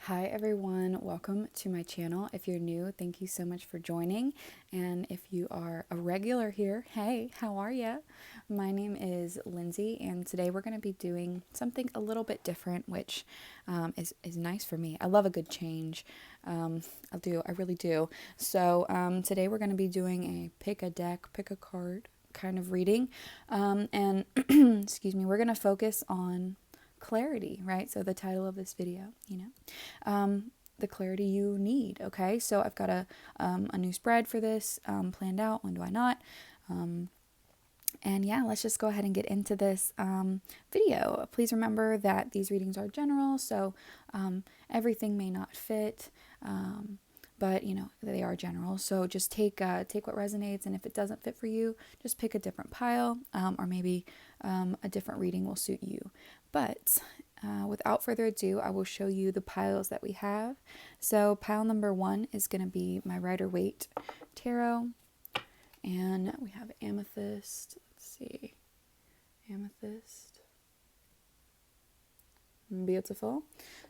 Hi everyone, welcome to my channel. If you're new, thank you so much for joining. And if you are a regular here, hey, how are ya? My name is Lindsay, and today we're going to be doing something a little bit different, which is nice for me. I love a good change. I really do. So today we're going to be doing a pick a deck, pick a card kind of reading. And excuse me, we're going to focus on clarity, right? So the title of this video, the clarity you need. Okay, so I've got a new spread for this planned out. When do I not? And yeah, let's just go ahead and get into this video. Please remember that these readings are general, so everything may not fit, but they are general. So just take what resonates, and if it doesn't fit for you, just pick a different pile, or maybe a different reading will suit you. But without further ado, I will show you the piles that we have. So pile number 1 is going to be my Rider-Waite Tarot. And we have amethyst. Let's see. Amethyst. Beautiful.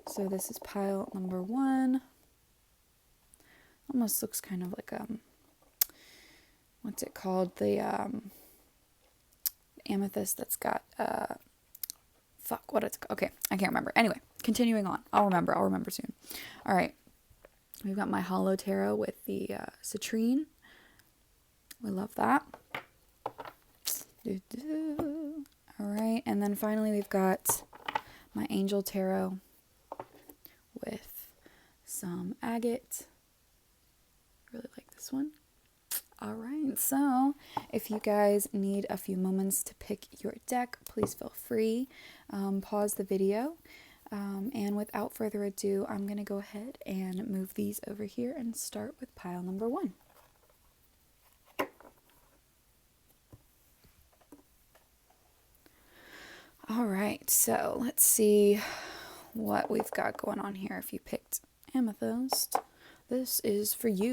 So this is pile number 1. Almost looks kind of like what's it called? The amethyst that's got okay, I can't remember. Anyway, continuing on. I'll remember soon. All right. We've got my Hollow Tarot with the citrine. We love that. All right, and then finally we've got my Angel Tarot with some agate. Really like this one. All right, so if you guys need a few moments to pick your deck, please feel free. Pause the video. And without further ado, I'm going to go ahead and move these over here and start with pile number 1. All right, so let's see what we've got going on here. If you picked amethyst, this is for you.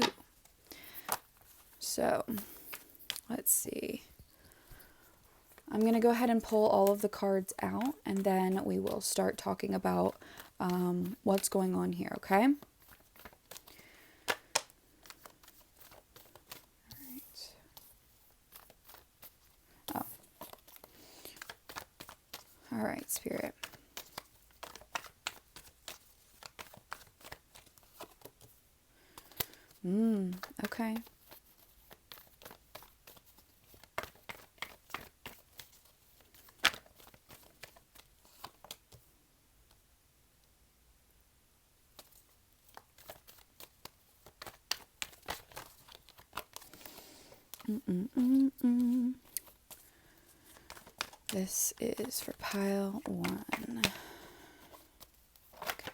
So let's see. I'm going to go ahead and pull all of the cards out, and then we will start talking about what's going on here, okay? All right, Spirit. Okay. This is for pile 1. Okay.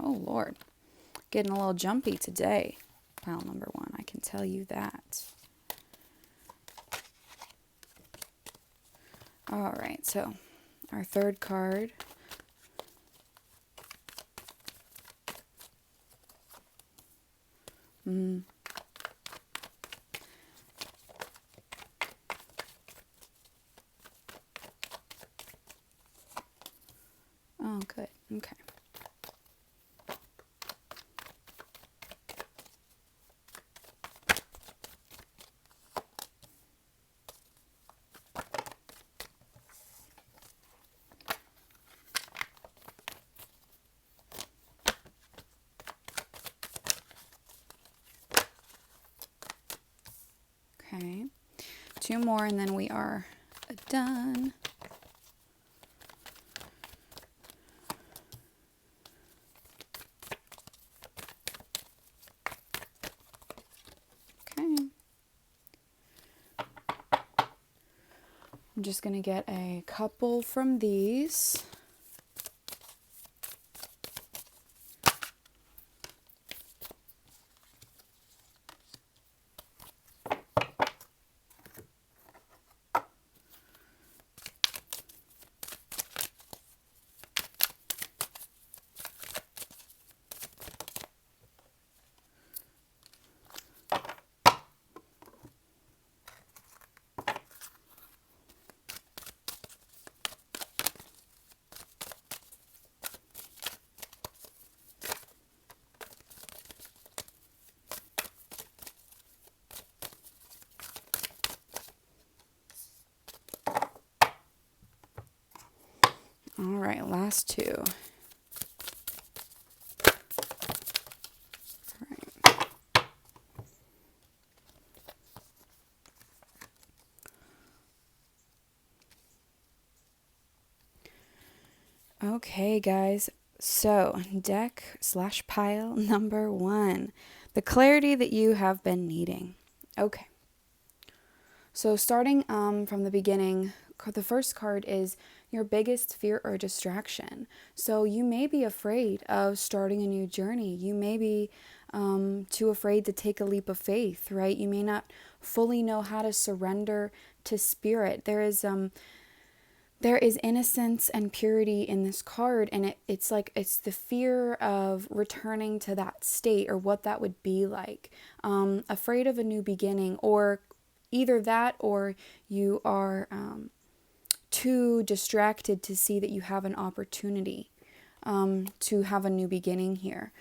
Oh, Lord. Getting a little jumpy today. Pile number 1, I can tell you that. All right, so our third card. Oh, good. Okay. Okay. 2 more and then we are done. I'm just going to get a couple from these. last two. Okay, guys. So, deck/pile number 1. The clarity that you have been needing. Okay. So, starting from the beginning, the first card is your biggest fear or distraction. So, you may be afraid of starting a new journey. You may be too afraid to take a leap of faith, right? You may not fully know how to surrender to spirit. There is innocence and purity in this card, and it's the fear of returning to that state or what that would be like. Afraid of a new beginning, or either that or you are too distracted to see that you have an opportunity to have a new beginning here.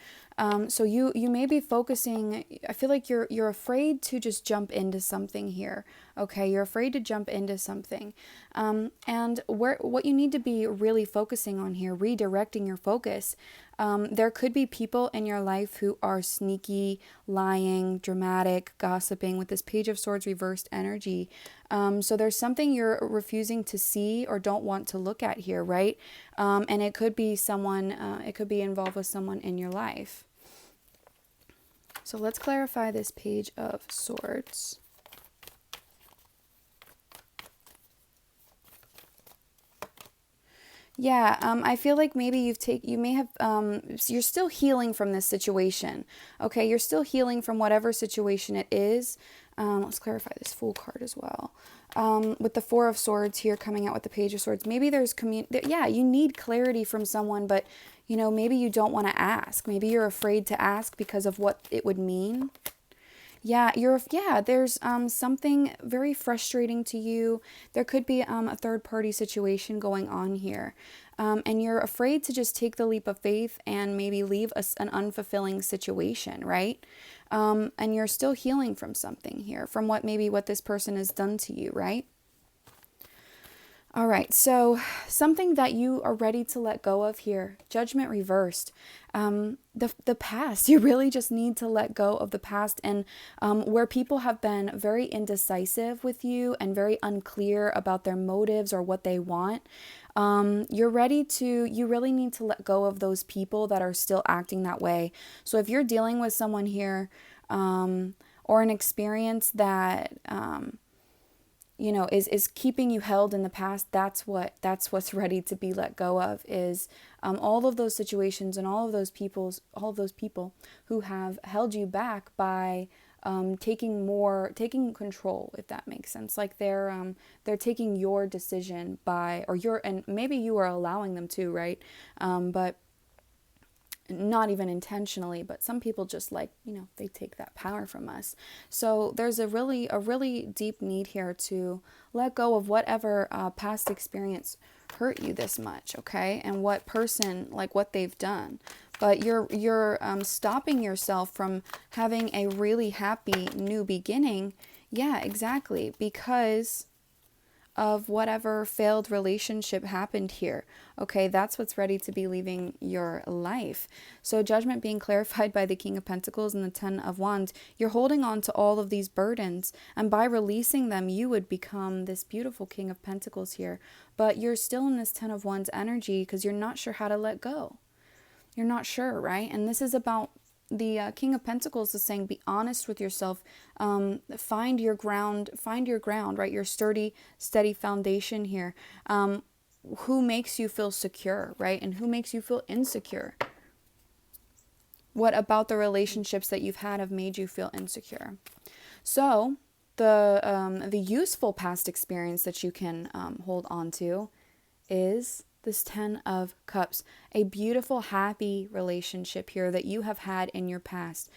So you may be focusing, I feel like you're afraid to just jump into something here. Okay, you're afraid to jump into something. And what you need to be really focusing on here, redirecting your focus. There could be people in your life who are sneaky, lying, dramatic, gossiping with this Page of Swords reversed energy. So there's something you're refusing to see or don't want to look at here, right? And it could be someone, it could be involved with someone in your life. So let's clarify this Page of Swords. Yeah, I feel like maybe you're still healing from this situation. Okay, you're still healing from whatever situation it is. Let's clarify this Fool card as well. With the Four of Swords here coming out with the Page of Swords, maybe there's you need clarity from someone, but maybe you don't want to ask. Maybe you're afraid to ask because of what it would mean. Yeah, there's something very frustrating to you. There could be a third-party situation going on here. And you're afraid to just take the leap of faith and maybe leave an unfulfilling situation, right? And you're still healing from something here, from what this person has done to you, right? All right, so something that you are ready to let go of here, Judgment reversed. The past, you really just need to let go of the past, and where people have been very indecisive with you and very unclear about their motives or what they want. You really need to let go of those people that are still acting that way. So if you're dealing with someone here, or an experience that, is keeping you held in the past, that's what's ready to be let go of, is all of those situations and all of those people who have held you back by taking control, if that makes sense. Like they're taking your decision and maybe you are allowing them to, right? But not even intentionally, but some people just they take that power from us. So there's a really deep need here to let go of whatever past experience hurt you this much, okay? And what person, what they've done. But you're stopping yourself from having a really happy new beginning. Yeah, exactly. Because of whatever failed relationship happened here. Okay, that's what's ready to be leaving your life. So Judgment being clarified by the King of Pentacles and the Ten of Wands, you're holding on to all of these burdens, and by releasing them, you would become this beautiful King of Pentacles here. But you're still in this Ten of Wands energy because you're not sure how to let go. You're not sure, right? And this is about the King of Pentacles is saying, be honest with yourself, find your ground, right? Your sturdy, steady foundation here. Who makes you feel secure, right? And who makes you feel insecure? What about the relationships that you've had have made you feel insecure? So the useful past experience that you can hold on to is this Ten of Cups, a beautiful, happy relationship here that you have had in your past.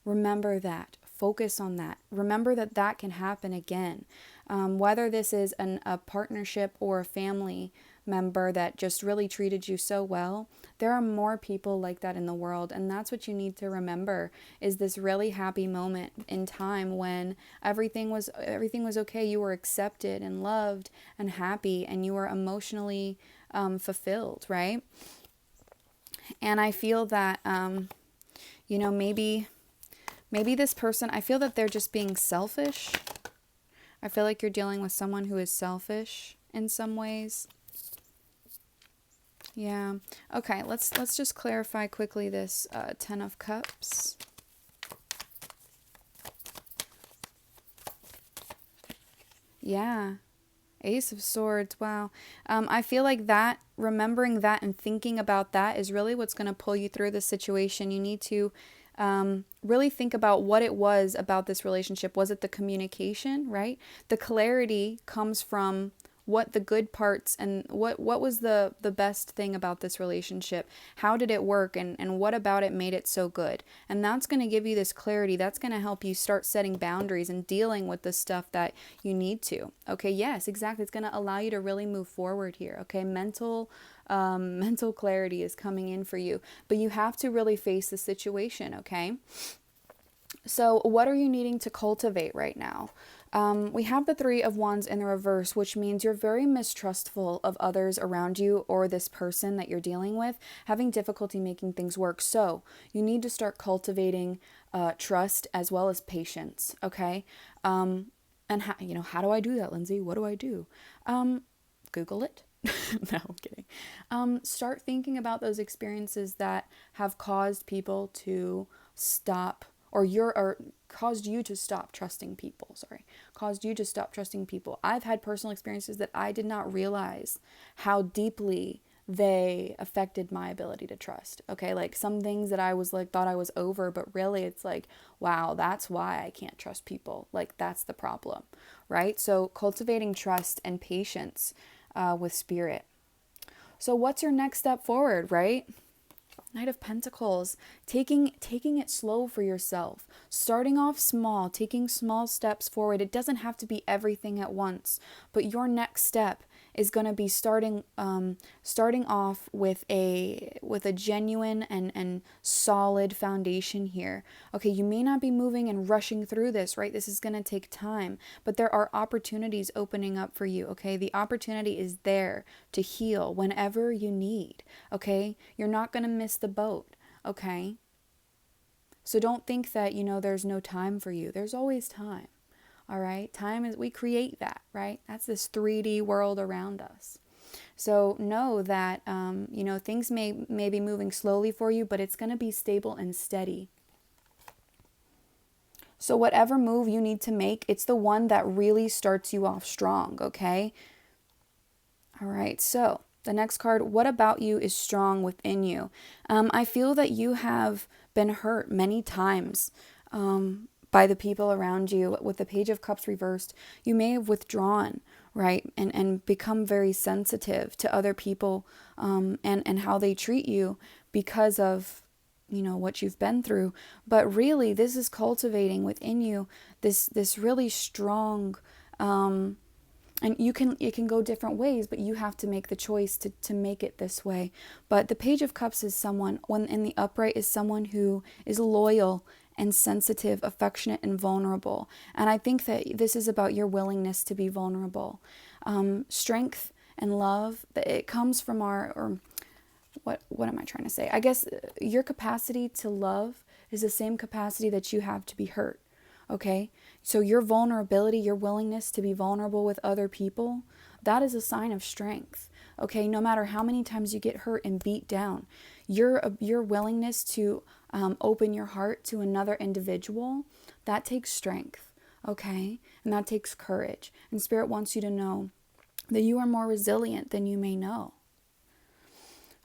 Remember that. Focus on that. Remember that can happen again. Whether this is a partnership or a family member that just really treated you so well, there are more people like that in the world, and that's what you need to remember, is this really happy moment in time when everything was okay. You were accepted and loved and happy, and you were emotionally fulfilled, right? And I feel that, maybe this person, I feel that they're just being selfish. I feel like you're dealing with someone who is selfish in some ways. Yeah. Okay, let's just clarify quickly this 10 of Cups. Yeah. Ace of Swords. Wow. I feel like that, remembering that and thinking about that is really what's going to pull you through this situation. You need to really think about what it was about this relationship. Was it the communication, right? The clarity comes from what the good parts and what was the best thing about this relationship. How did it work, and what about it made it so good? And that's going to give you this clarity. That's going to help you start setting boundaries and dealing with the stuff that you need to. Okay, yes, exactly. It's going to allow you to really move forward here. Okay, mental clarity is coming in for you, but you have to really face the situation. Okay, so what are you needing to cultivate right now? We have the Three of Wands in the reverse, which means you're very mistrustful of others around you or this person that you're dealing with, having difficulty making things work. So you need to start cultivating trust as well as patience, okay? And how do I do that, Lindsay? What do I do? Google it. No, I'm kidding. Start thinking about those experiences that have caused people to stop, or caused you to stop trusting people. Caused you to stop trusting people. I've had personal experiences that I did not realize how deeply they affected my ability to trust. Okay, like some things that I was like thought I was over, but really it's like, wow, that's why I can't trust people. Like that's the problem, right? So cultivating trust and patience with spirit. So what's your next step forward, right? Knight of Pentacles, taking it slow for yourself, starting off small, taking small steps forward. It doesn't have to be everything at once, but your next step is going to be starting off with a genuine and solid foundation here. Okay, you may not be moving and rushing through this, right? This is going to take time, but there are opportunities opening up for you, okay? The opportunity is there to heal whenever you need, okay? You're not going to miss the boat, okay? So don't think that, there's no time for you. There's always time. All right. Time is, we create that, right? That's this 3D world around us. So know that, things may be moving slowly for you, but it's going to be stable and steady. So whatever move you need to make, it's the one that really starts you off strong. Okay. All right. So the next card, what about you is strong within you? I feel that you have been hurt many times. By the people around you. With the Page of Cups reversed, you may have withdrawn, right? And become very sensitive to other people and how they treat you because of, what you've been through. But really, this is cultivating within you this really strong, and it can go different ways, but you have to make the choice to make it this way. But the Page of Cups is someone, when in the upright, is someone who is loyal and sensitive, affectionate, and vulnerable. And I think that this is about your willingness to be vulnerable. Strength and love, it comes from what am I trying to say? I guess your capacity to love is the same capacity that you have to be hurt. Okay? So your vulnerability, your willingness to be vulnerable with other people, that is a sign of strength. Okay? No matter how many times you get hurt and beat down, your willingness to open your heart to another individual, that takes strength, okay? And that takes courage. And Spirit wants you to know that you are more resilient than you may know.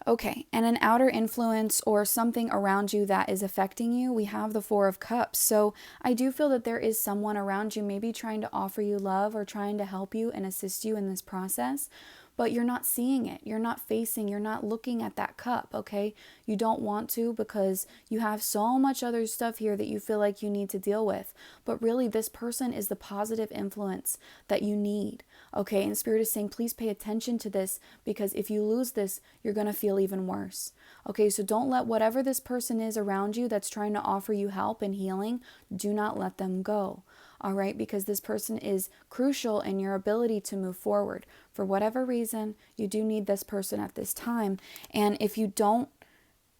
Okay, and an outer influence or something around you that is affecting you, we have the Four of Cups. So I do feel that there is someone around you maybe trying to offer you love or trying to help you and assist you in this process, but you're not seeing it. You're not looking at that cup, okay? You don't want to because you have so much other stuff here that you feel like you need to deal with. But really, this person is the positive influence that you need, okay? And Spirit is saying, please pay attention to this, because if you lose this, you're going to feel even worse. Okay, so don't let whatever this person is around you that's trying to offer you help and healing, do not let them go. all right? Because this person is crucial in your ability to move forward. For whatever reason, you do need this person at this time. And if you don't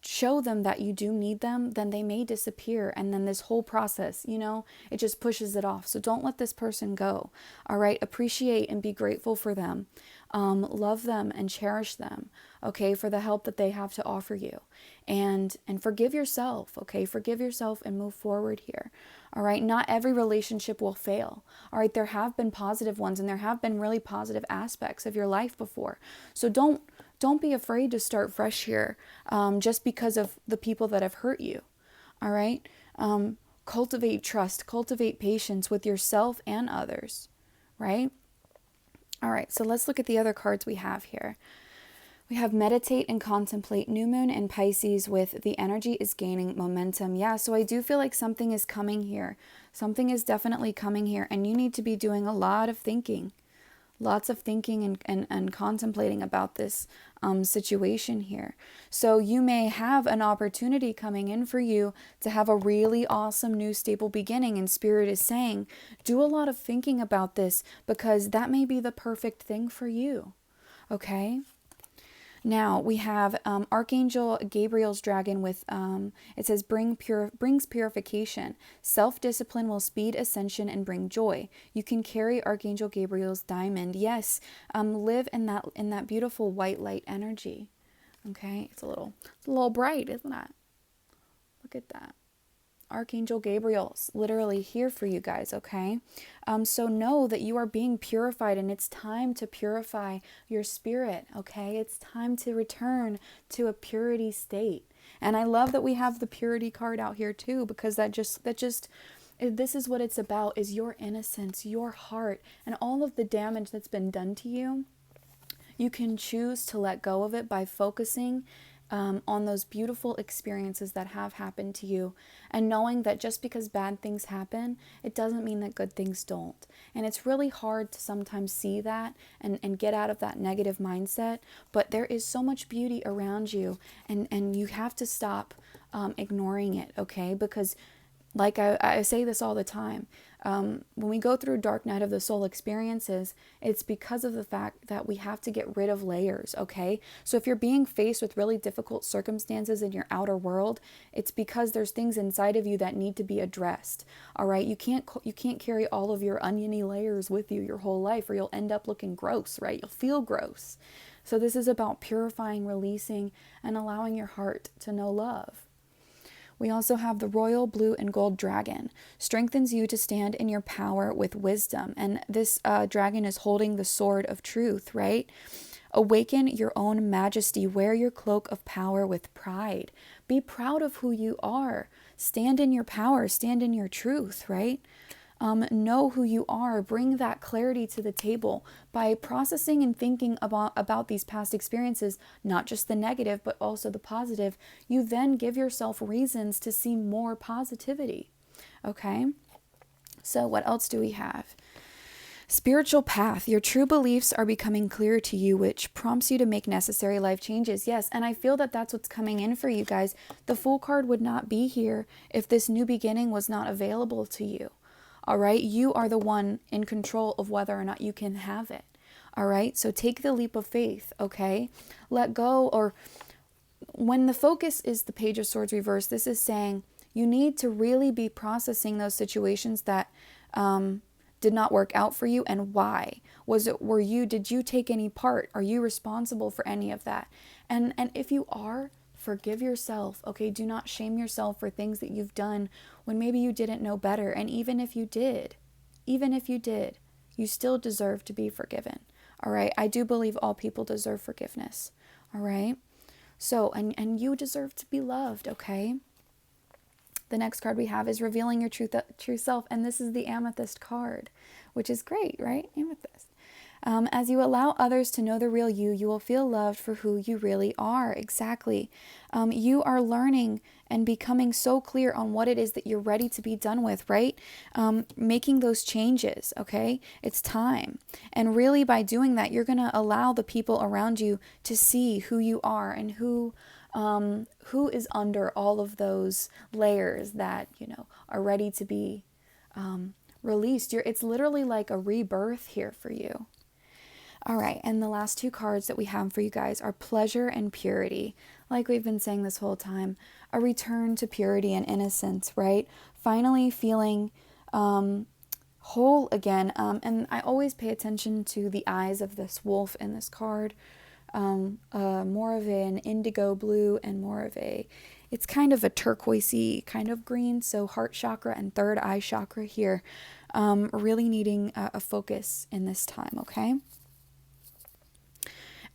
show them that you do need them, then they may disappear. And then this whole process, it just pushes it off. So don't let this person go. All right. Appreciate and be grateful for them. Love them and cherish them. Okay. For the help that they have to offer you, and forgive yourself. Okay. Forgive yourself and move forward here. All right. Not every relationship will fail. All right. There have been positive ones, and there have been really positive aspects of your life before. So don't be afraid to start fresh here, just because of the people that have hurt you. All right. Cultivate trust, cultivate patience with yourself and others. Right. All right. So let's look at the other cards we have here. We have meditate and contemplate, new moon and Pisces with the energy is gaining momentum. Yeah, so I do feel like something is coming here. Something is definitely coming here, and you need to be doing a lot of thinking. Lots of thinking and contemplating about this situation here. So you may have an opportunity coming in for you to have a really awesome new stable beginning, and Spirit is saying, do a lot of thinking about this, because that may be the perfect thing for you. Okay? Now we have Archangel Gabriel's dragon with, it says, brings purification. Self-discipline will speed ascension and bring joy. You can carry Archangel Gabriel's diamond. Yes, live in that beautiful white light energy. Okay, it's a little bright, isn't it? Look at that. Archangel Gabriel's literally here for you guys, okay? So know that you are being purified, and it's time to purify your spirit, okay? It's time to return to a purity state. And I love that we have the purity card out here too, because this is what it's about, is your innocence, your heart, and all of the damage that's been done to you. You can choose to let go of it by focusing on those beautiful experiences that have happened to you, and knowing that just because bad things happen, it doesn't mean that good things don't. And it's really hard to sometimes see that and get out of that negative mindset, but there is so much beauty around you, and you have to stop ignoring it, okay? Because like I say this all the time, when we go through dark night of the soul experiences, it's because of the fact that we have to get rid of layers, okay? So if you're being faced with really difficult circumstances in your outer world, it's because there's things inside of you that need to be addressed, all right? You can't carry all of your oniony layers with you your whole life, or you'll end up looking gross, right? You'll feel gross. So this is about purifying, releasing, and allowing your heart to know love. We also have the royal blue and gold dragon. Strengthens you to stand in your power with wisdom. And this dragon is holding the sword of truth, right? Awaken your own majesty. Wear your cloak of power with pride. Be proud of who you are. Stand in your power. Stand in your truth, right? Know who you are. Bring that clarity to the table by processing and thinking about these past experiences, not just the negative, but also the positive. You then give yourself reasons to see more positivity. Okay? So what else do we have? Spiritual path. Your true beliefs are becoming clear to you, which prompts you to make necessary life changes. Yes, and I feel that that's what's coming in for you guys. The Fool card would not be here if this new beginning was not available to you. All right, you are the one in control of whether or not you can have it. All right, so take the leap of faith, okay? Let go. Or when the focus is the Page of Swords reversed, this is saying you need to really be processing those situations that did not work out for you, and why. Did you take any part? Are you responsible for any of that? And if you are, forgive yourself, okay? Do not shame yourself for things that you've done when maybe you didn't know better. And even if you did, you still deserve to be forgiven, all right? I do believe all people deserve forgiveness, all right? So, and you deserve to be loved, okay? The next card we have is revealing your true self, and this is the Amethyst card, which is great, right? Amethyst. As you allow others to know the real you, you will feel loved for who you really are. Exactly. You are learning and becoming so clear on what it is that you're ready to be done with, right? Making those changes, okay? It's time. And really by doing that, you're going to allow the people around you to see who you are and who is under all of those layers that, are ready to be released. It's literally like a rebirth here for you. All right, and the last two cards that we have for you guys are pleasure and purity. Like we've been saying this whole time, a return to purity and innocence, right? Finally feeling whole again. And I always pay attention to the eyes of this wolf in this card. More of an indigo blue and more of it's kind of a turquoisey kind of green. So heart chakra and third eye chakra here, really needing a focus in this time, okay?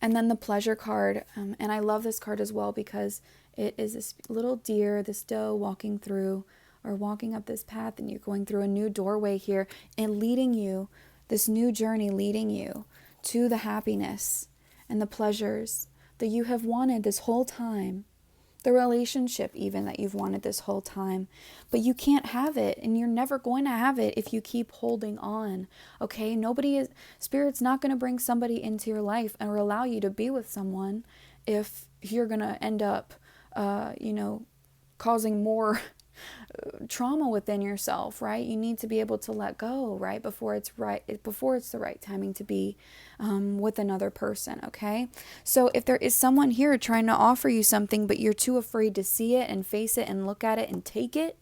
And then the pleasure card, and I love this card as well because it is this little deer, this doe walking through or walking up this path, and you're going through a new doorway here and leading you, this new journey leading you to the happiness and the pleasures that you have wanted this whole time, the relationship even that you've wanted this whole time, but you can't have it, and you're never going to have it if you keep holding on, okay? Spirit's not going to bring somebody into your life or allow you to be with someone if you're going to end up, causing more trauma within yourself, right? You need to be able to let go, right? Before it's the right timing to be with another person, okay? So if there is someone here trying to offer you something, but you're too afraid to see it and face it and look at it and take it,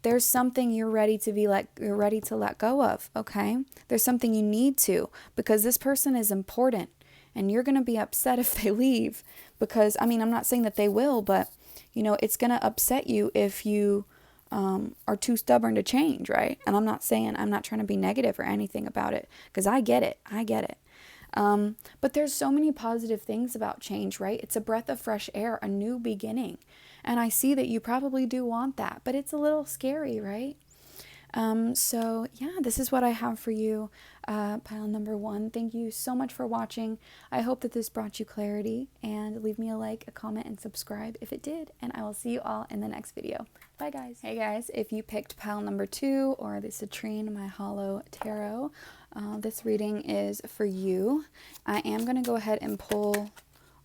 there's something you're ready to let go of, okay? There's something you need to, because this person is important, and you're going to be upset if they leave, because, I'm not saying that they will, but it's going to upset you if you are too stubborn to change, right? And I'm not trying to be negative or anything about it, because I get it. But there's so many positive things about change, right? It's a breath of fresh air, a new beginning. And I see that you probably do want that, but it's a little scary, right? So yeah, this is what I have for you, pile number 1. Thank you so much for watching. I hope that this brought you clarity, and leave me a like, a comment, and subscribe if it did, and I will see you all in the next video. Bye guys. Hey guys, if you picked pile number 2 or the Citrine My Hollow Tarot, this reading is for you. I am going to go ahead and pull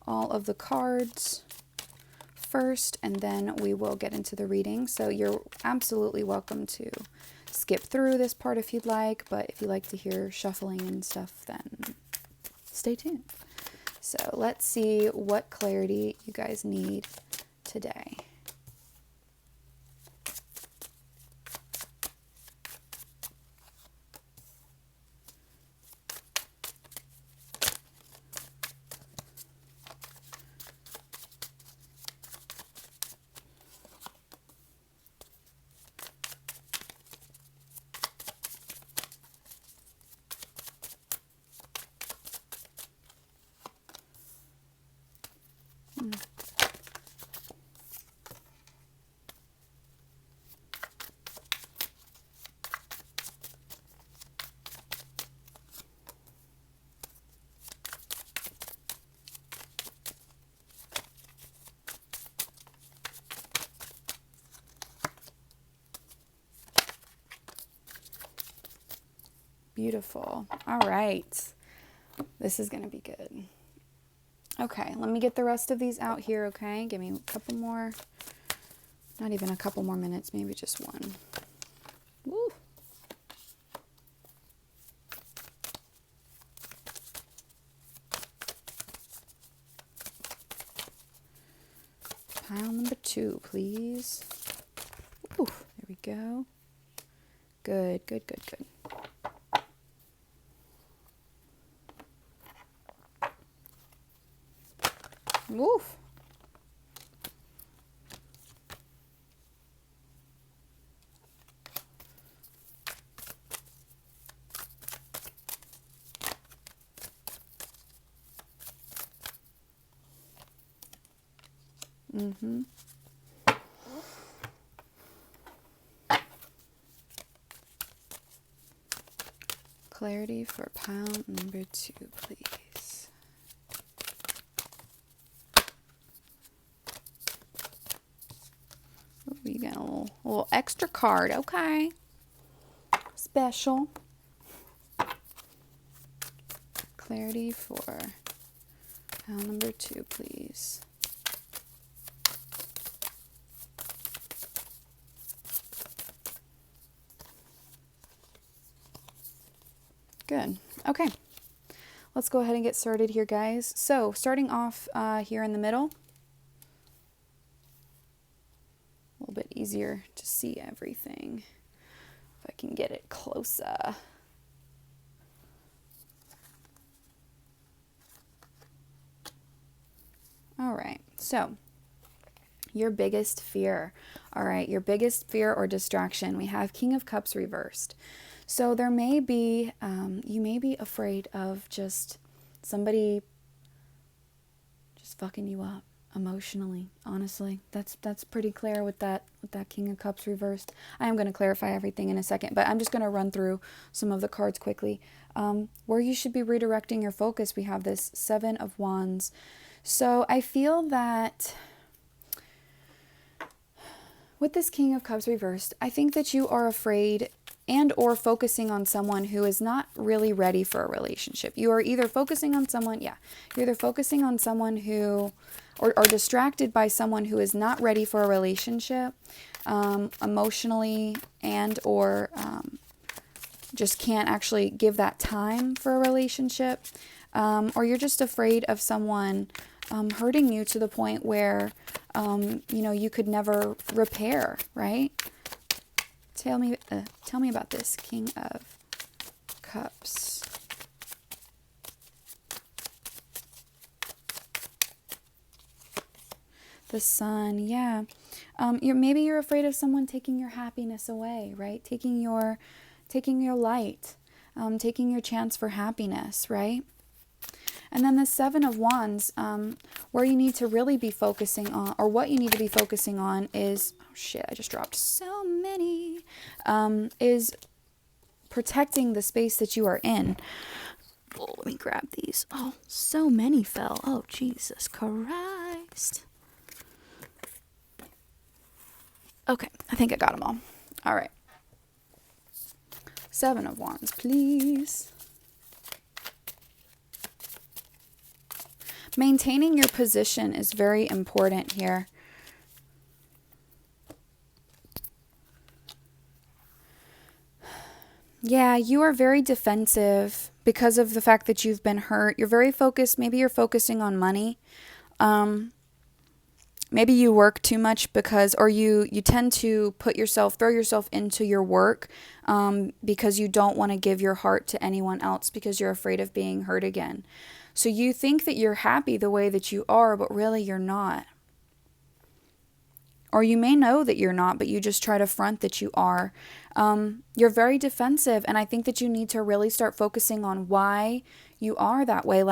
all of the cards first, and then we will get into the reading. So you're absolutely welcome to skip through this part if you'd like, but if you like to hear shuffling and stuff, then stay tuned. So let's see what clarity you guys need today. Beautiful. All right. This is going to be good. Okay, let me get the rest of these out here, okay? Give me a couple more, not even a couple more minutes, maybe just one. Woo. Pile number 2, please. Ooh, there we go. Good, good, good, good. Woof. Mm-hmm. Clarity for pile number 2, please. Ooh, you got a little extra card. Okay. Special. Clarity for pile number 2, please. Good. Okay. Let's go ahead and get started here, guys. So, starting off here in the middle. A little bit easier to see everything. If I can get it closer. All right. So, your biggest fear. All right. Your biggest fear or distraction. We have King of Cups reversed. So there may be, you may be afraid of just somebody just fucking you up emotionally, honestly. That's pretty clear with that King of Cups reversed. I am going to clarify everything in a second, but I'm just going to run through some of the cards quickly. Where you should be redirecting your focus, we have this Seven of Wands. So I feel that with this King of Cups reversed, I think that you are afraid and or focusing on someone who is not really ready for a relationship. You are either focusing on someone, you're either focusing on someone who, or distracted by someone who is not ready for a relationship, emotionally, and or just can't actually give that time for a relationship, or you're just afraid of someone hurting you to the point where, you could never repair, right? Tell me about this King of Cups. The Sun, yeah. Maybe you're afraid of someone taking your happiness away, right? Taking your light, taking your chance for happiness, right? And then the Seven of Wands, where you need to really be focusing on, or what you need to be focusing on is, oh shit, I just dropped so many, is protecting the space that you are in. Oh, let me grab these. Oh, so many fell. Oh, Jesus Christ. Okay, I think I got them all. All right. Seven of Wands, please. Maintaining your position is very important here. Yeah, you are very defensive because of the fact that you've been hurt. You're very focused. Maybe you're focusing on money. Maybe you work too much because, or you tend to throw yourself into your work because you don't want to give your heart to anyone else because you're afraid of being hurt again. So you think that you're happy the way that you are, but really you're not. Or you may know that you're not, but you just try to front that you are. You're very defensive, and I think that you need to really start focusing on why you are that way.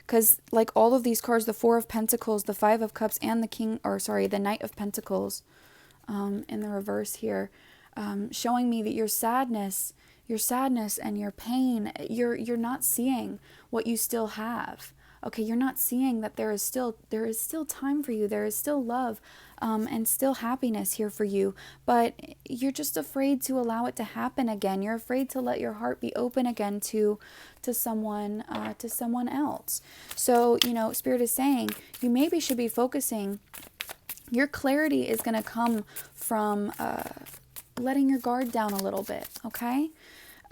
Because all of these cards, the Four of Pentacles, the Five of Cups, and the Knight of Pentacles in the reverse here, showing me that your sadness and your pain, you're not seeing what you still have. Okay, you're not seeing that there is still time for you. There is still love and still happiness here for you. But you're just afraid to allow it to happen again. You're afraid to let your heart be open again to someone else. So, Spirit is saying you maybe should be focusing. Your clarity is going to come from letting your guard down a little bit, okay?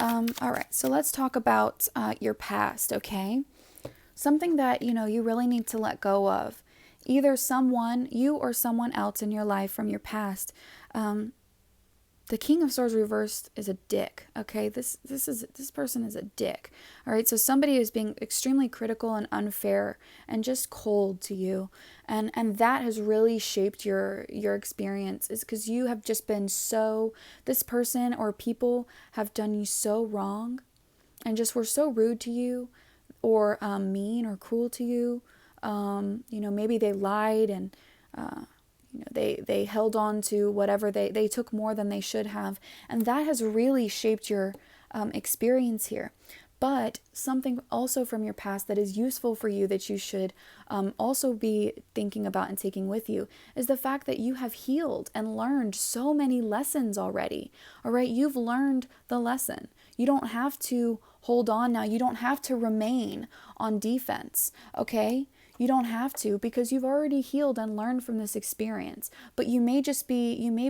All right, so let's talk about your past, okay? Something that, you really need to let go of. Either you or someone else in your life from your past. The King of Swords reversed is a dick, okay? This person is a dick, all right? So somebody is being extremely critical and unfair and just cold to you. And that has really shaped your experience, is because you have just been this person or people have done you so wrong and just were so rude to you or mean or cruel to you. Maybe they lied and they held on to whatever they took more than they should have, and that has really shaped your experience here. But something also from your past that is useful for you that you should also be thinking about and taking with you is the fact that you have healed and learned so many lessons already. All right, you've learned the lesson. You don't have to hold on now. You don't have to remain on defense, okay? You don't have to, because you've already healed and learned from this experience. But you may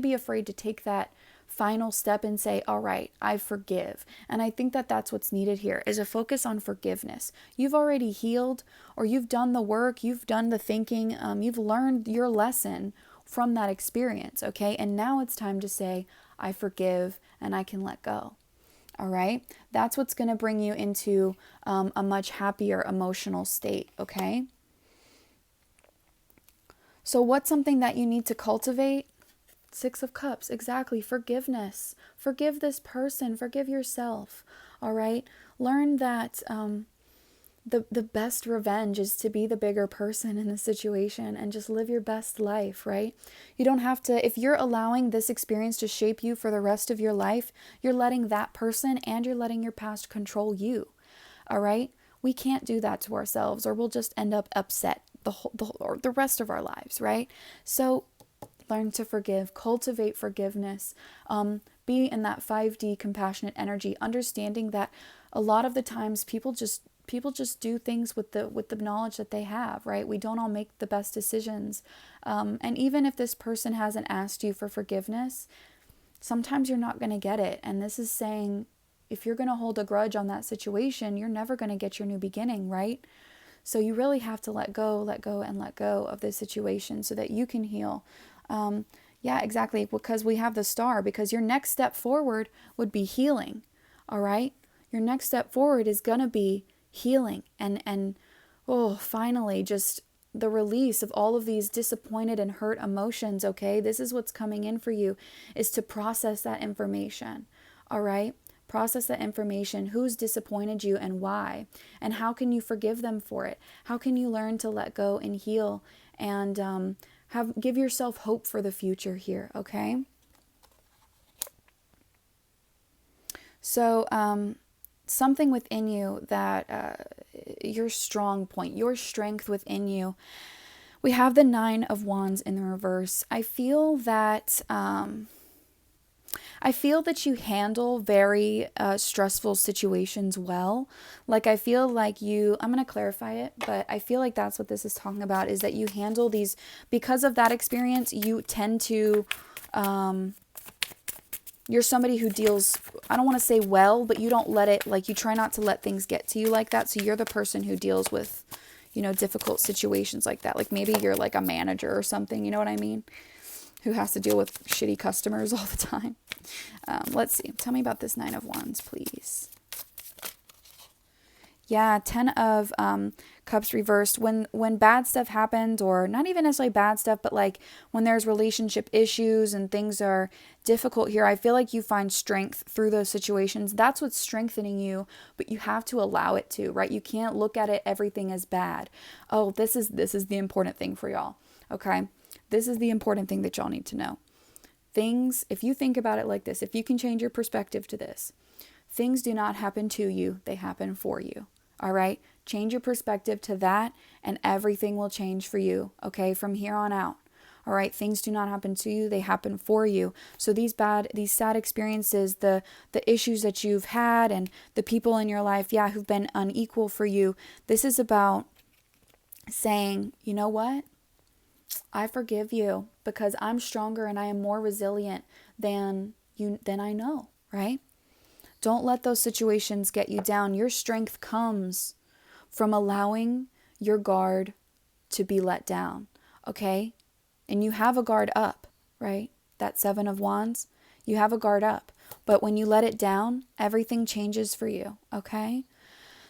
be afraid to take that final step and say, all right, I forgive. And I think that that's what's needed here, is a focus on forgiveness. You've already healed, or you've done the work, you've done the thinking, you've learned your lesson from that experience, okay? And now it's time to say, I forgive and I can let go. All right? That's what's going to bring you into a much happier emotional state, okay? So what's something that you need to cultivate? Six of Cups, exactly. Forgiveness. Forgive this person. Forgive yourself. All right? Learn that the best revenge is to be the bigger person in the situation and just live your best life, right? You don't have to, if you're allowing this experience to shape you for the rest of your life, you're letting that person and you're letting your past control you. All right? We can't do that to ourselves, or we'll just end up upset the rest of our lives, right? So learn to forgive, cultivate forgiveness, be in that 5D compassionate energy, understanding that a lot of the times people just do things with the knowledge that they have, right? We don't all make the best decisions. And even if this person hasn't asked you for forgiveness, sometimes you're not going to get it. And this is saying, if you're going to hold a grudge on that situation, you're never going to get your new beginning, right? So you really have to let go, and let go of this situation so that you can heal. Yeah, exactly. Because we have the Star, because your next step forward would be healing. All right. Your next step forward is going to be healing and finally just the release of all of these disappointed and hurt emotions. Okay. This is what's coming in for you, is to process that information. All right. Process that information. Who's disappointed you and why? And how can you forgive them for it? How can you learn to let go and heal and, give yourself hope for the future here, okay? So, something within you that, your strong point, your strength within you. We have the 9 of Wands in the reverse. I feel that you handle very stressful situations well. Like, I feel like I'm going to clarify it, but I feel like that's what this is talking about, is that you handle these, because of that experience, you tend to, you're somebody who deals, I don't want to say well, but you don't let it, like, you try not to let things get to you like that. So you're the person who deals with, difficult situations like that. Like, maybe you're like a manager or something, you know what I mean? Who has to deal with shitty customers all the time. Let's see. Tell me about this 9 of Wands, please. Yeah, 10 of Cups reversed. When bad stuff happens, or not even necessarily bad stuff, but like when there's relationship issues and things are difficult here, I feel like you find strength through those situations. That's what's strengthening you, but you have to allow it to, right? You can't look at it, everything as bad. Oh, this is the important thing for y'all, okay? This is the important thing that y'all need to know. Things, if you think about it like this, if you can change your perspective to this, things do not happen to you, they happen for you. All right? Change your perspective to that and everything will change for you, okay? From here on out. All right? Things do not happen to you, they happen for you. So these sad experiences, the issues that you've had and the people in your life, who've been unequal for you, this is about saying, you know what? I forgive you because I'm stronger and I am more resilient than I know, right? Don't let those situations get you down. Your strength comes from allowing your guard to be let down, okay? And you have a guard up, right? That 7 of Wands, you have a guard up. But when you let it down, everything changes for you, okay?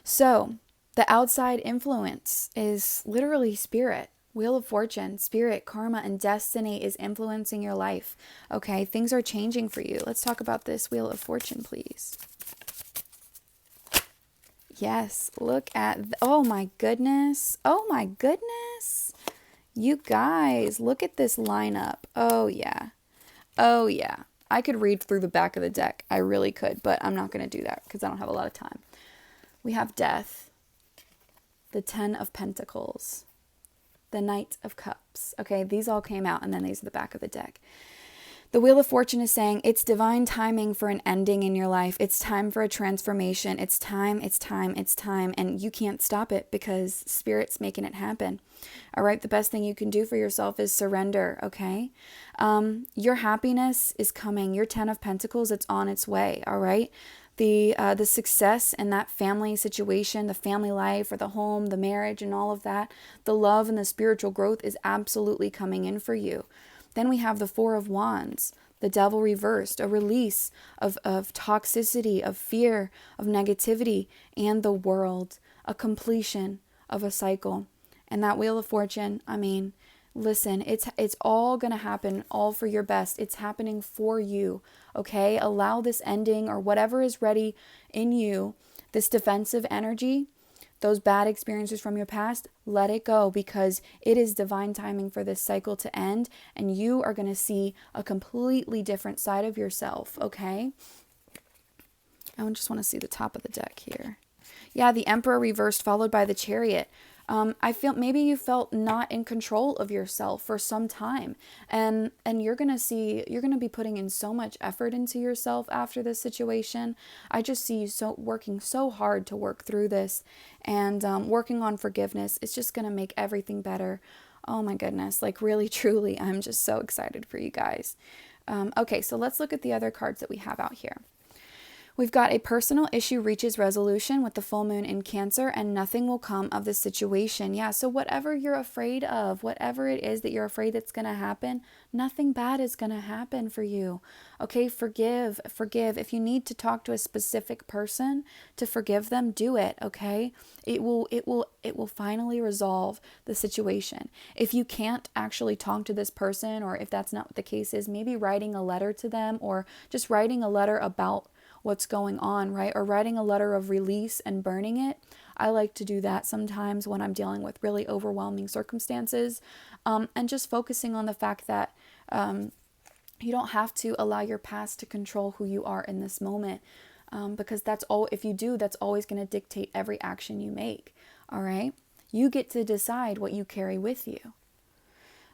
So the outside influence is literally spirit. Wheel of Fortune, spirit, karma, and destiny is influencing your life. Okay, things are changing for you. Let's talk about this Wheel of Fortune, please. Yes, look at, oh my goodness. Oh my goodness. You guys, look at this lineup. Oh yeah. Oh yeah. I could read through the back of the deck. I really could, but I'm not going to do that because I don't have a lot of time. We have Death, the 10 of Pentacles, the Knight of Cups. Okay, these all came out, and then these are the back of the deck. The Wheel of Fortune is saying it's divine timing for an ending in your life. It's time for a transformation. It's time, it's time, it's time. And you can't stop it because Spirit's making it happen. All right. The best thing you can do for yourself is surrender. Okay. Your happiness is coming. Your 10 of Pentacles, it's on its way. All right. The success in that family situation, the family life or the home, the marriage and all of that, the love and the spiritual growth is absolutely coming in for you. Then we have the Four of Wands, the Devil reversed, a release of toxicity, of fear, of negativity, and the World, a completion of a cycle. And that Wheel of Fortune, I mean, listen, it's all going to happen, all for your best. It's happening for you, okay? Allow this ending or whatever is ready in you, this defensive energy, those bad experiences from your past, let it go because it is divine timing for this cycle to end and you are going to see a completely different side of yourself, okay? I just want to see the top of the deck here. Yeah, the Emperor reversed followed by the Chariot. I feel maybe you felt not in control of yourself for some time and you're going to be putting in so much effort into yourself after this situation. I just see you working so hard to work through this and working on forgiveness. It's just going to make everything better. Oh my goodness. Like really, truly, I'm just so excited for you guys. Okay, so let's look at the other cards that we have out here. We've got a personal issue reaches resolution with the full moon in Cancer and nothing will come of the situation. Yeah, so whatever you're afraid of, whatever it is that you're afraid that's going to happen, nothing bad is going to happen for you. Okay, forgive. If you need to talk to a specific person to forgive them, do it, okay? It will finally resolve the situation. If you can't actually talk to this person or if that's not what the case is, maybe writing a letter to them or just writing a letter about what's going on, right? Or writing a letter of release and burning it. I like to do that sometimes when I'm dealing with really overwhelming circumstances, and just focusing on the fact that you don't have to allow your past to control who you are in this moment, because if you do, that's always going to dictate every action you make. All right, you get to decide what you carry with you.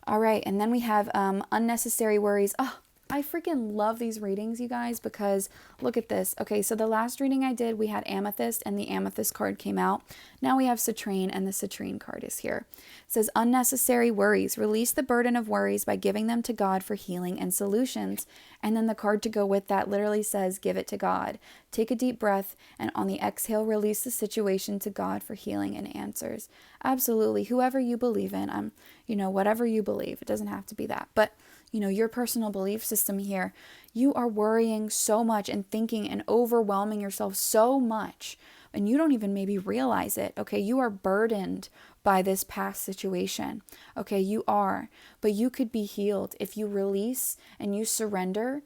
All right, and then we have unnecessary worries. Oh, I freaking love these readings, you guys, because look at this. Okay, so the last reading I did, we had Amethyst and the Amethyst card came out. Now we have Citrine and the Citrine card is here. It says unnecessary worries. Release the burden of worries by giving them to God for healing and solutions. And then the card to go with that literally says give it to God. Take a deep breath and on the exhale, release the situation to God for healing and answers. Absolutely. Whoever you believe in, whatever you believe, it doesn't have to be that. But your personal belief system here, you are worrying so much and thinking and overwhelming yourself so much, and you don't even maybe realize it. Okay, you are burdened by this past situation. Okay, you are, but you could be healed if you release and you surrender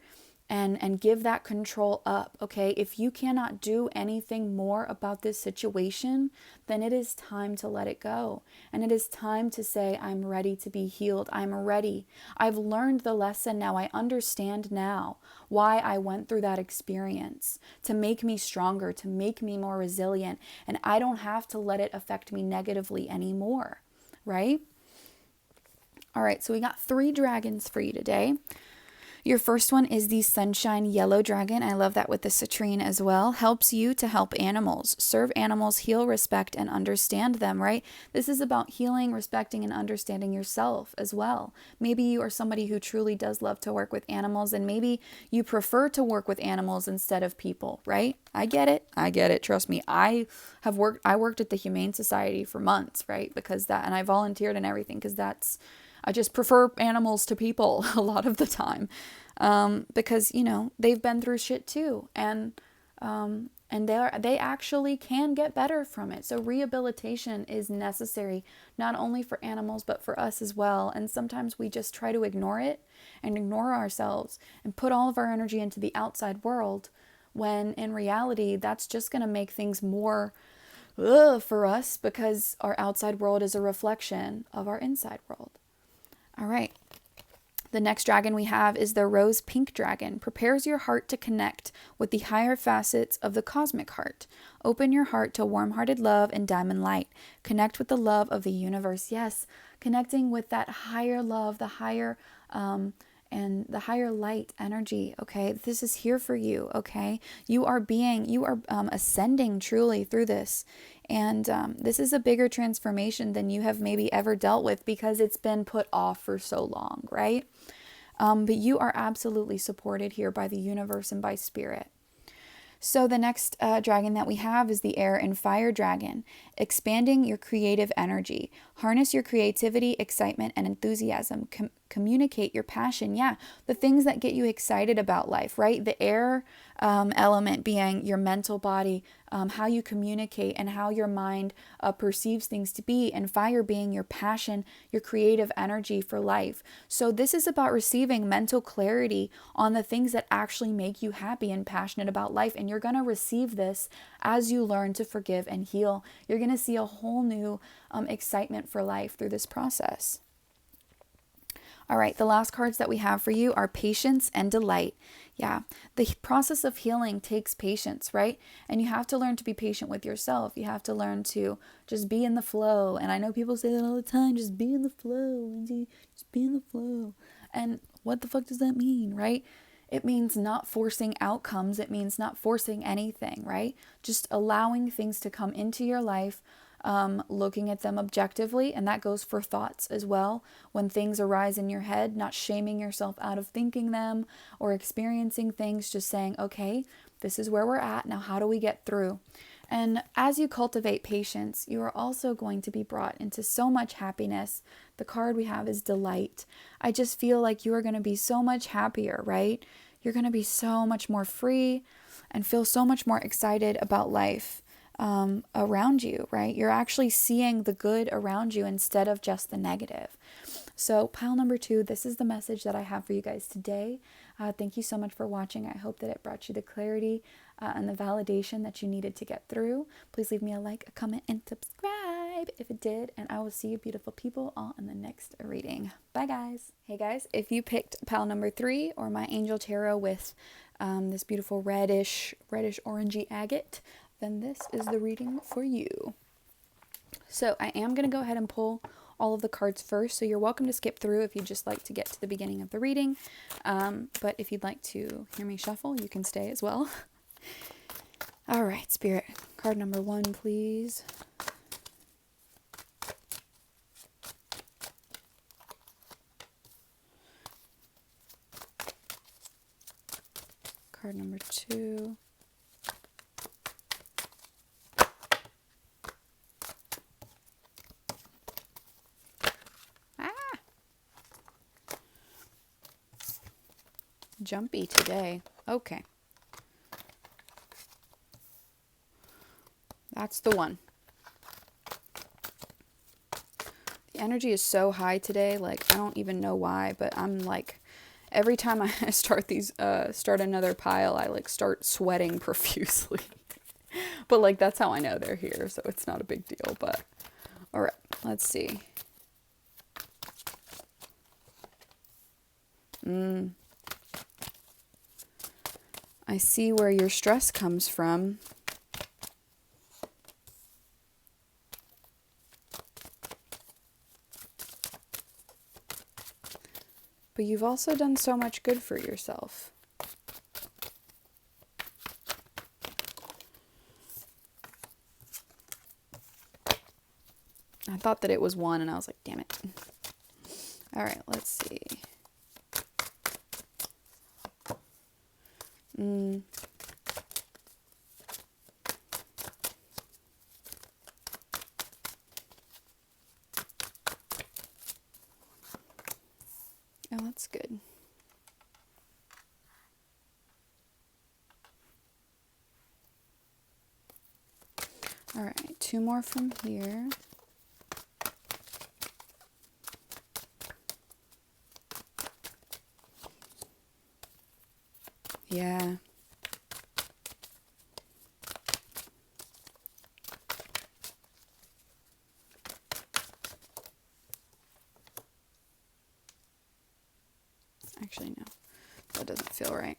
and give that control up. Okay, if you cannot do anything more about this situation, then it is time to let it go. And it is time to say, I'm ready to be healed. I'm ready. I've learned the lesson now. I understand now why I went through that experience to make me stronger, to make me more resilient. And I don't have to let it affect me negatively anymore, right? All right, so we got 3 dragons for you today. Your first one is the Sunshine Yellow Dragon. I love that with the citrine as well. Helps you to help animals. Serve animals, heal, respect, and understand them, right? This is about healing, respecting, and understanding yourself as well. Maybe you are somebody who truly does love to work with animals, and maybe you prefer to work with animals instead of people, right? I get it. Trust me. I worked at the Humane Society for months, right? And I volunteered and everything because I just prefer animals to people a lot of the time, because, they've been through shit too. And they actually can get better from it. So rehabilitation is necessary, not only for animals, but for us as well. And sometimes we just try to ignore it and ignore ourselves and put all of our energy into the outside world, when in reality, that's just going to make things more for us, because our outside world is a reflection of our inside world. All right. The next dragon we have is the Rose Pink Dragon. Prepares your heart to connect with the higher facets of the cosmic heart. Open your heart to warm-hearted love and diamond light. Connect with the love of the universe. Yes, connecting with that higher love, the higher and and the higher light energy, okay? This is here for you, okay? You are ascending truly through this. And this is a bigger transformation than you have maybe ever dealt with because it's been put off for so long, right? But you are absolutely supported here by the universe and by spirit. So the next dragon that we have is the air and fire dragon, expanding your creative energy. Harness your creativity, excitement, and enthusiasm. Communicate your passion. Yeah, the things that get you excited about life, right? The air element being your mental body, how you communicate and how your mind perceives things to be, and fire being your passion, your creative energy for life. So this is about receiving mental clarity on the things that actually make you happy and passionate about life. And you're going to receive this as you learn to forgive and heal. You're going to see a whole new excitement for life through this process. All right, the last cards that we have for you are patience and delight. Yeah, the process of healing takes patience, right? And you have to learn to be patient with yourself. You have to learn to just be in the flow. And I know people say that all the time, just be in the flow, Lindsay, just be in the flow. And what the fuck does that mean, right? It means not forcing outcomes. It means not forcing anything, right? Just allowing things to come into your life, looking at them objectively, and that goes for thoughts as well. When things arise in your head, not shaming yourself out of thinking them or experiencing things, just saying, okay, this is where we're at. Now, how do we get through? And as you cultivate patience, you are also going to be brought into so much happiness. The card we have is delight. I just feel like you are going to be so much happier, right? You're going to be so much more free and feel so much more excited about life around you, right? You're actually seeing the good around you instead of just the negative. So pile number 2, this is the message that I have for you guys today. Thank you so much for watching. I hope that it brought you the clarity and the validation that you needed to get through. Please leave me a like, a comment, and subscribe if it did. And I will see you beautiful people all in the next reading. Bye guys. Hey guys, if you picked pile number 3 or my angel tarot with this beautiful reddish orangey agate, then this is the reading for you. So I am going to go ahead and pull all of the cards first. So you're welcome to skip through if you'd just like to get to the beginning of the reading. But if you'd like to hear me shuffle, you can stay as well. All right, Spirit. Card number 1, please. Card number 2. Jumpy today. Okay. That's the one. The energy is so high today, like I don't even know why, but I'm like every time I start another pile, I like start sweating profusely. But like that's how I know they're here, so it's not a big deal, but all right, let's see. I see where your stress comes from. But you've also done so much good for yourself. I thought that it was 1 and I was like, damn it. All right, let's see. Oh, that's good. All right, 2 more from here. Yeah. Actually, no. That doesn't feel right.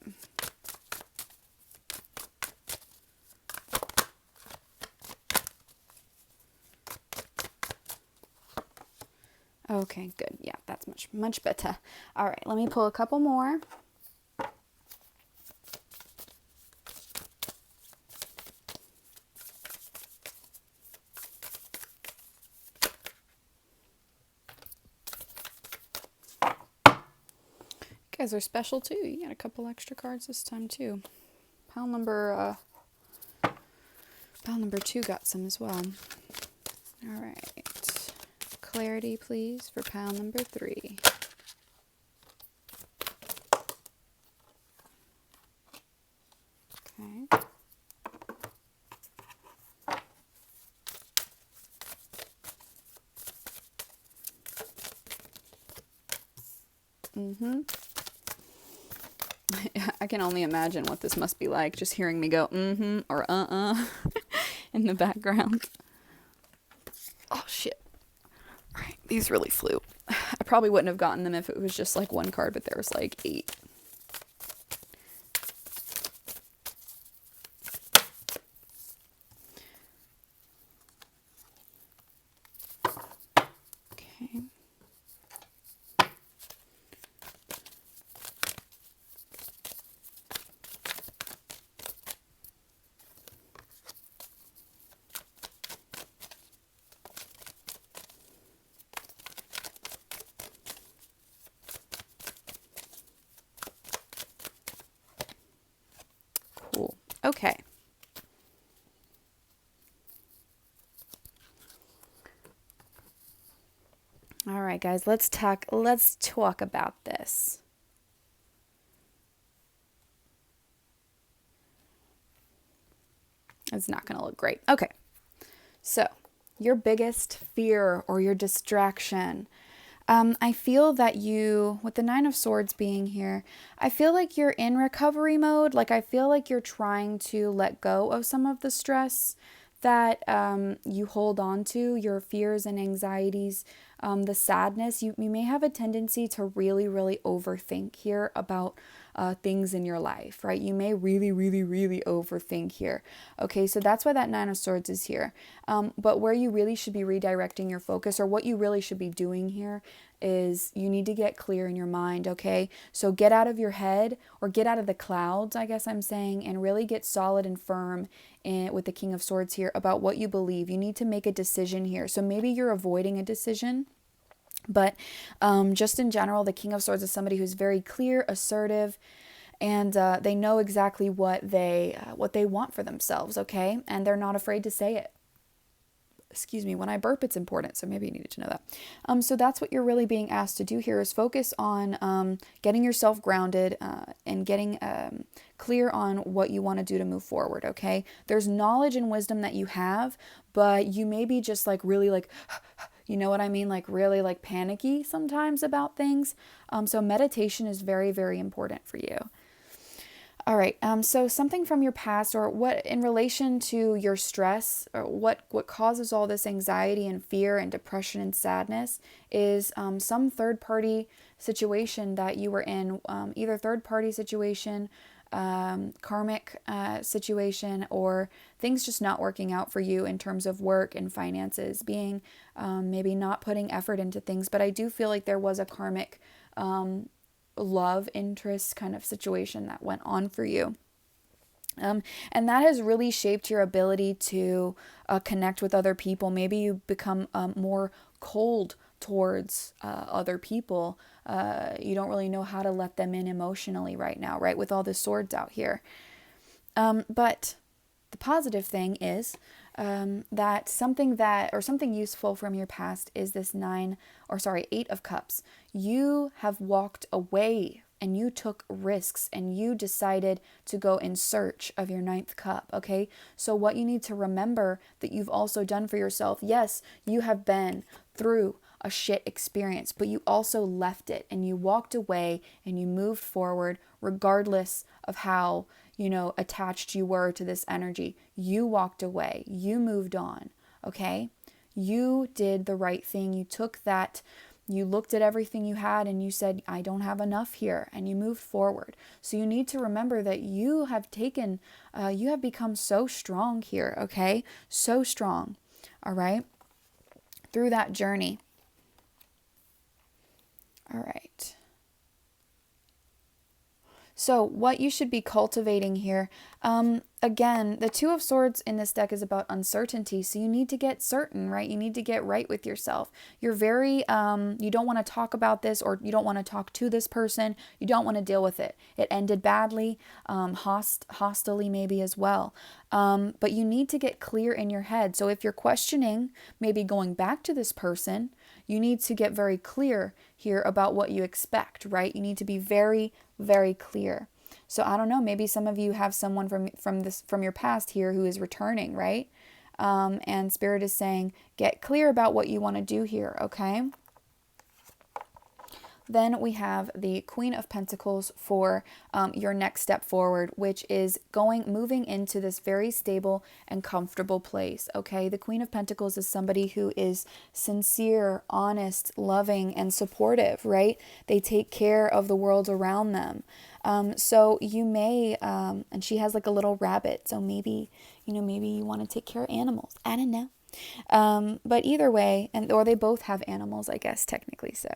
Okay, good. Yeah, That's much better. All right, let me pull a couple more. You guys are special too. You got a couple extra cards this time too. Pile number 2 got some as well. All right. Clarity, please, for pile number 3. Okay. I can only imagine what this must be like, just hearing me go or in the background. Oh shit. All right, these really flew. I probably wouldn't have gotten them if it was just like one card, but there was like 8. Okay. Cool. Okay. All right, guys, let's talk about this. It's not going to look great. Okay. So, your biggest fear or your distraction. I feel that you, with the 9 of Swords being here, I feel like you're in recovery mode. Like, I feel like you're trying to let go of some of the stress that you hold on to, your fears and anxieties, the sadness. You may have a tendency to really, really overthink here about things in your life, right? You may really, really, really overthink here. Okay, so that's why that 9 of Swords is here. But where you really should be redirecting your focus, or what you really should be doing here, is you need to get clear in your mind, okay? So get out of your head, or get out of the clouds, I guess I'm saying, and really get solid and firm with the King of Swords here about what you believe. You need to make a decision here. So maybe you're avoiding a decision, but just in general, the King of Swords is somebody who's very clear, assertive, and they know exactly what they want for themselves, okay? And they're not afraid to say it. Excuse me, when I burp, it's important, so maybe you needed to know that. So that's what you're really being asked to do here, is focus on getting yourself grounded and getting clear on what you want to do to move forward, okay? There's knowledge and wisdom that you have, but you may be just like really like, you know what I mean? Like really like panicky sometimes about things. So meditation is very, very important for you. All right, so something from your past, or what in relation to your stress, or what causes all this anxiety and fear and depression and sadness, is some third-party situation that you were in, either third-party situation, karmic situation, or things just not working out for you in terms of work and finances, being maybe not putting effort into things. But I do feel like there was a karmic love interest kind of situation that went on for you. And that has really shaped your ability to connect with other people. Maybe you become more cold towards other people. You don't really know how to let them in emotionally right now, right? With all the swords out here. But the positive thing is that something useful from your past is this 8 of Cups. You have walked away and you took risks and you decided to go in search of your 9th cup, okay? So what you need to remember that you've also done for yourself, yes, you have been through a shit experience, but you also left it and you walked away and you moved forward regardless of how, attached you were to this energy. You walked away. You moved on, okay? You did the right thing. You took that, you looked at everything you had and you said, I don't have enough here, and you moved forward. So you need to remember that you have become so strong here, okay? So strong, all right? Through that journey. All right. So what you should be cultivating here, again, the Two of Swords in this deck is about uncertainty. So you need to get certain, right? You need to get right with yourself. You're very, you don't want to talk about this, or you don't want to talk to this person. You don't want to deal with it. It ended badly, hostilely maybe as well. But you need to get clear in your head. So if you're questioning maybe going back to this person, you need to get very clear here about what you expect, right? You need to be very, very clear. So I don't know, maybe some of you have someone from your past here who is returning, right? And Spirit is saying, get clear about what you want to do here, okay? Then we have the Queen of Pentacles for your next step forward, which is moving into this very stable and comfortable place, okay? The Queen of Pentacles is somebody who is sincere, honest, loving, and supportive, right? They take care of the world around them. So you may, and she has like a little rabbit, so maybe you want to take care of animals. I don't know. But either way, or they both have animals, I guess, technically, so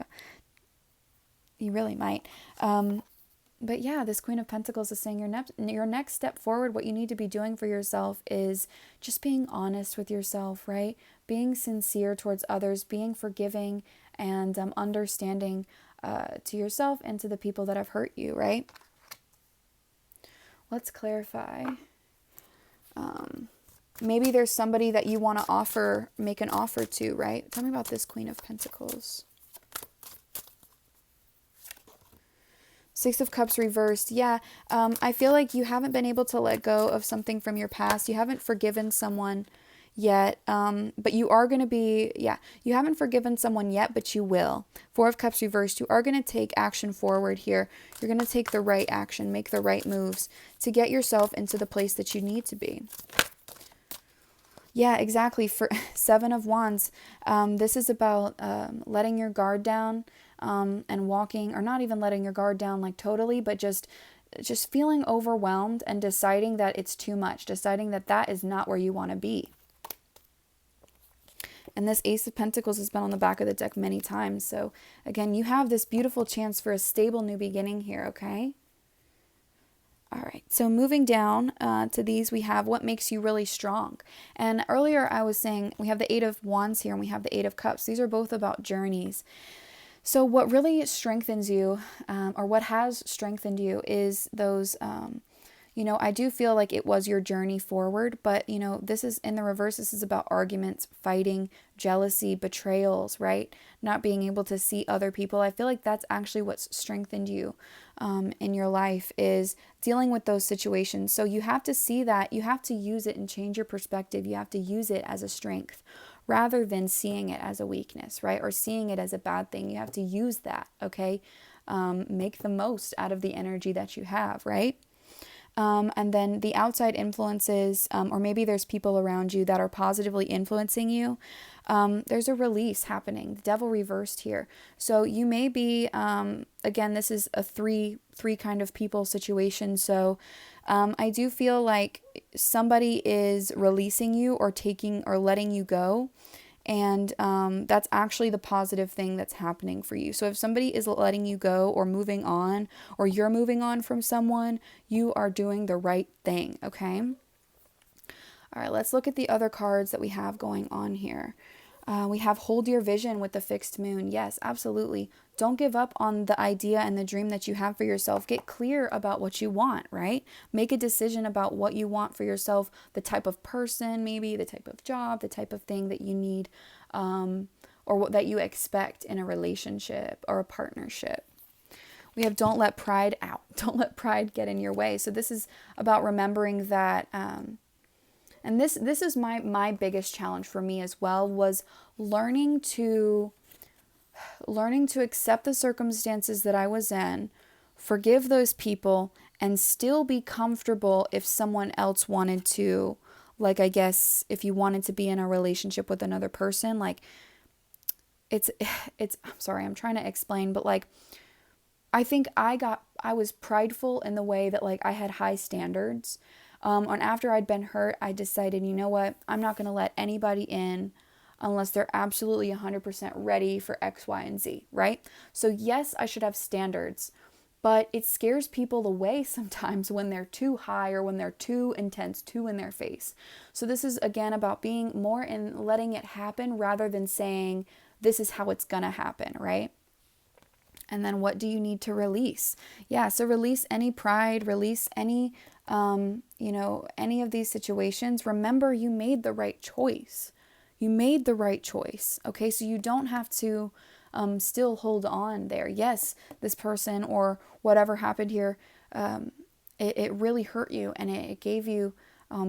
you really might. But yeah, this Queen of Pentacles is saying your next step forward, what you need to be doing for yourself is just being honest with yourself, right? Being sincere towards others, being forgiving, and understanding to yourself and to the people that have hurt you, right? Let's clarify. Maybe there's somebody that you want to make an offer to, right? Tell me about this Queen of Pentacles. Six of Cups reversed. Yeah, I feel like you haven't been able to let go of something from your past. You haven't forgiven someone yet, but you are going to be, you haven't forgiven someone yet, but you will. Four of Cups reversed. You are going to take action forward here. You're going to take the right action, make the right moves to get yourself into the place that you need to be. Yeah, exactly. For Seven of Wands, this is about letting your guard down, and walking, or not even letting your guard down like totally, but just feeling overwhelmed and deciding that it's too much, deciding that that is not where you want to be. And this Ace of Pentacles has been on the back of the deck many times. So again, you have this beautiful chance for a stable new beginning here, okay? All right, so moving down to these, we have what makes you really strong. And earlier I was saying we have the Eight of Wands here and we have the Eight of Cups. These are both about journeys. So what really strengthens you, or what has strengthened you, is those, I do feel like it was your journey forward, but, this is in the reverse. This is about arguments, fighting, jealousy, betrayals, right? Not being able to see other people. I feel like that's actually what's strengthened you in your life, is dealing with those situations. So you have to see that, you have to use it and change your perspective. You have to use it as a strength, rather than seeing it as a weakness, right? Or seeing it as a bad thing. You have to use that, okay? Make the most out of the energy that you have, right? And then the outside influences, or maybe there's people around you that are positively influencing you. There's a release happening. The Devil reversed here. So you may be, again, this is a three kind of people situation. So I do feel like somebody is releasing you or letting you go. And that's actually the positive thing that's happening for you. So if somebody is letting you go or moving on, or you're moving on from someone, you are doing the right thing, okay? All right, let's look at the other cards that we have going on here. We have Hold Your Vision with the Fixed Moon. Yes, absolutely. Don't give up on the idea and the dream that you have for yourself. Get clear about what you want, right? Make a decision about what you want for yourself, the type of person, maybe the type of job, the type of thing that you need, or what that you expect in a relationship or a partnership. We have Don't Let Pride out. Don't let pride get in your way. So this is about remembering that, and this is my biggest challenge for me as well, was learning to accept the circumstances that I was in, forgive those people, and still be comfortable if someone else wanted to, like, I guess if you wanted to be in a relationship with another person, like it's I'm sorry, I'm trying to explain, but like I think I was prideful in the way that like I had high standards. And after I'd been hurt, I decided, you know what, I'm not going to let anybody in unless they're absolutely 100% ready for X, Y, and Z, right? So yes, I should have standards, but it scares people away sometimes when they're too high or when they're too intense, too in their face. So this is again about being more in letting it happen rather than saying, this is how it's gonna happen, right? And then what do you need to release? Yeah, so release any pride, release any, any of these situations. Remember, you made the right choice. You made the right choice, okay? So you don't have to still hold on there. Yes, this person or whatever happened here, it really hurt you, and it gave you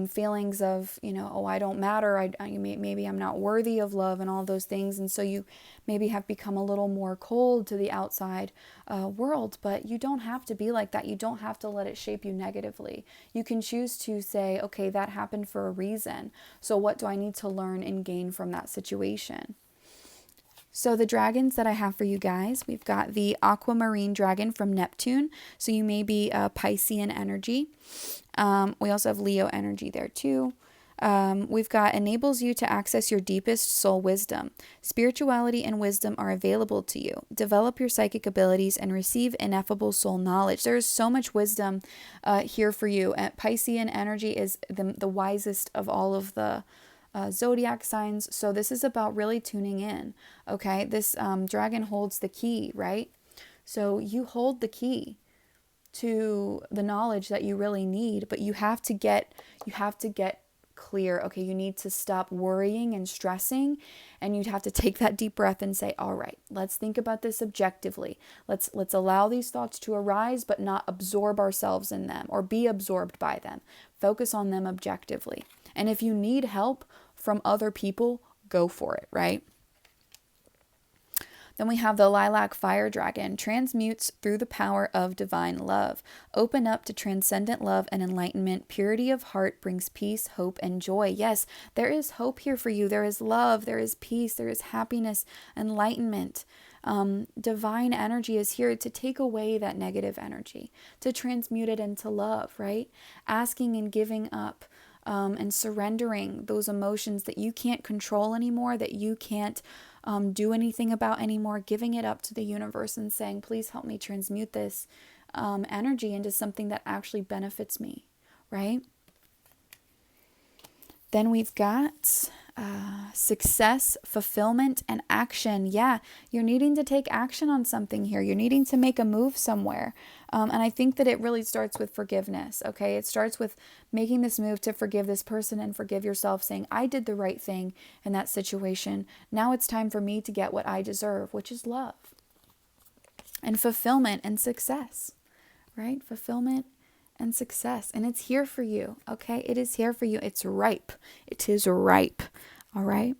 feelings of, oh, I don't matter. Maybe I'm not worthy of love and all those things. And so you maybe have become a little more cold to the outside world, but you don't have to be like that. You don't have to let it shape you negatively. You can choose to say, okay, that happened for a reason. So what do I need to learn and gain from that situation? So the dragons that I have for you guys, we've got the aquamarine dragon from Neptune. So you may be Piscean energy. We also have Leo energy there too. We've got enables you to access your deepest soul wisdom. Spirituality and wisdom are available to you. Develop your psychic abilities and receive ineffable soul knowledge. There's so much wisdom here for you. And Piscean energy is the wisest of all of the zodiac signs. So this is about really tuning in. Okay, this dragon holds the key, right? So you hold the key to the knowledge that you really need, but you have to get clear. Okay, you need to stop worrying and stressing, and you'd have to take that deep breath and say, all right, let's think about this objectively. Let's allow these thoughts to arise, but not absorb ourselves in them or be absorbed by them. Focus on them objectively. And if you need help from other people, go for it, right? Then we have the lilac fire dragon, transmutes through the power of divine love. Open up to transcendent love and enlightenment. Purity of heart brings peace, hope, and joy. Yes, there is hope here for you. There is love, there is peace, there is happiness, enlightenment. Divine energy is here to take away that negative energy, to transmute it into love, right? Asking and giving up. And surrendering those emotions that you can't control anymore, that you can't do anything about anymore, giving it up to the universe and saying, please help me transmute this energy into something that actually benefits me, right? Then we've got success, fulfillment, and action. Yeah, you're needing to take action on something here. You're needing to make a move somewhere. And I think that it really starts with forgiveness, okay? It starts with making this move to forgive this person and forgive yourself, saying, I did the right thing in that situation. Now it's time for me to get what I deserve, which is love and fulfillment and success, right? Fulfillment and success. And it's here for you, okay? It is here for you. It's ripe. It is ripe, all right?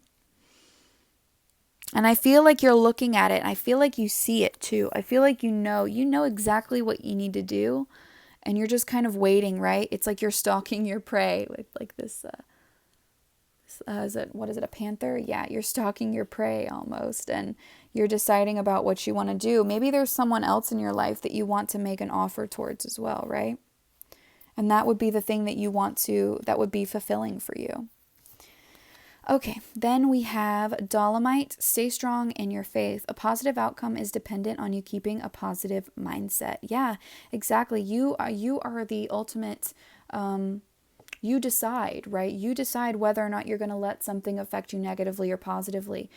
And I feel like you're looking at it, and I feel like you see it too. I feel like you know exactly what you need to do, and you're just kind of waiting, right? It's like you're stalking your prey with like this, what is it, a panther? Yeah, you're stalking your prey almost, and you're deciding about what you want to do. Maybe there's someone else in your life that you want to make an offer towards as well, right? And that would be the thing that would be fulfilling for you. Okay, then we have Dolomite. Stay strong in your faith. A positive outcome is dependent on you keeping a positive mindset. Yeah, exactly. You are the ultimate, you decide, right? You decide whether or not you're going to let something affect you negatively or positively.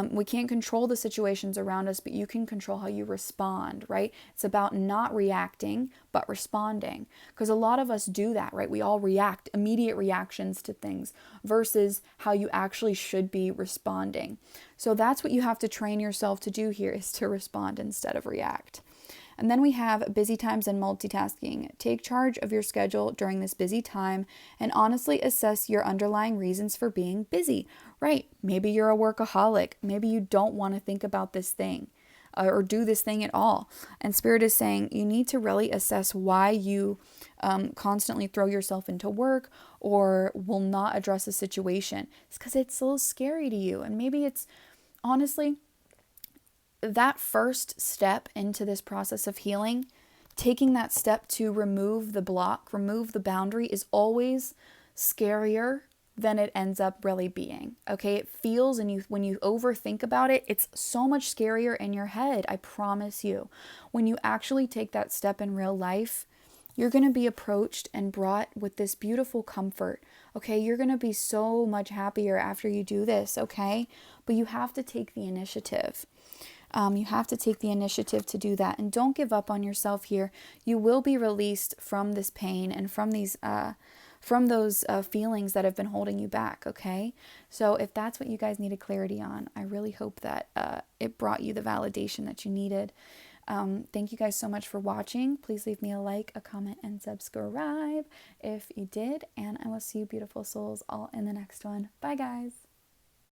We can't control the situations around us, but you can control how you respond, right? It's about not reacting, but responding. Because a lot of us do that, right? We all react, immediate reactions to things versus how you actually should be responding. So that's what you have to train yourself to do here, is to respond instead of react. And then we have busy times and multitasking. Take charge of your schedule during this busy time and honestly assess your underlying reasons for being busy. Right? Maybe you're a workaholic. Maybe you don't want to think about this thing or do this thing at all. And Spirit is saying you need to really assess why you constantly throw yourself into work or will not address a situation. It's because it's a little scary to you. And maybe it's honestly that first step into this process of healing, taking that step to remove the block, remove the boundary, is always scarier than it ends up really being. Okay, it feels, and when you overthink about it, it's so much scarier in your head. I promise you. When you actually take that step in real life, you're going to be approached and brought with this beautiful comfort. Okay, you're going to be so much happier after you do this. Okay, but you have to take the initiative. You have to take the initiative to do that, and don't give up on yourself here. You will be released from this pain and from those feelings that have been holding you back. Okay, so if that's what you guys needed clarity on, I really hope that it brought you the validation that you needed. Thank you guys so much for watching. Please leave me a like, a comment, and subscribe if you did, and I will see you beautiful souls all in the next one. Bye guys.